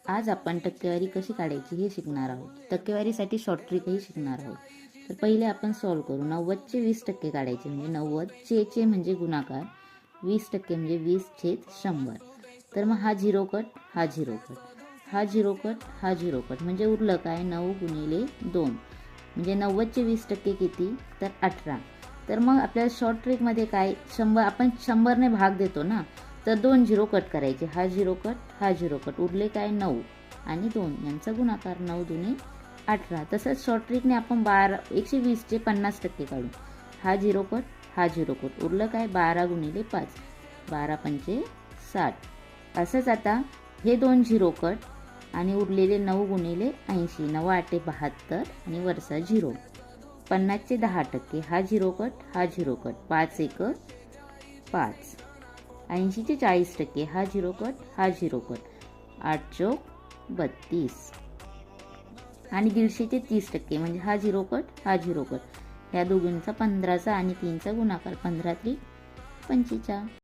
आज आपण टक्केवारी कशी काढायची हे शिकणार आहोत. टक्केवारीसाठी शॉर्ट ट्रिकही शिकणार आहोत. तर पहिले आपण सॉल्व करू. 90चे 20% काढायचे म्हणजे 90 चे म्हणजे गुणाकार, 20% म्हणजे 20/100. तर मग हा झिरो कट, हा झिरो कट, हा झिरो कट, हा झिरो कट, म्हणजे उरलं काय 9 गुणिले 2 म्हणजे 90चे 20% किती, तर 18. तर मग आपल्याला शॉर्ट ट्रिकमध्ये काय, 100 आपण 100ने भाग देतो ना, तर 2 झिरो कट करायचे. हा झिरो कट, हा झिरो कट, उरले काय 9 आणि 2 यांचा गुणाकार, 9 दुने 18. तसंच शॉर्ट ट्रिकने आपण 120चे 50% काढू. हा झिरो कट, हा झिरो कट, उरलं काय 12 गुणिले 5, 12 पंचे 60. असंच आता हे 2 झिरो कट आणि उरलेले 9 गुणिले 80, 9 8 72 आणि वरचा झिरो. 50चे 10%, हा झिरो कट, हा झिरो कट, 5 1 5. 80चे 40%, हा झिरो कट, हा झिरो कट, 8 चौक 32. आणि 150चे 30% म्हणजे हा झिरो कट, हा झिरो कट, या दोघींचा 15चा आणि 3चा गुणाकार, 15 3 45.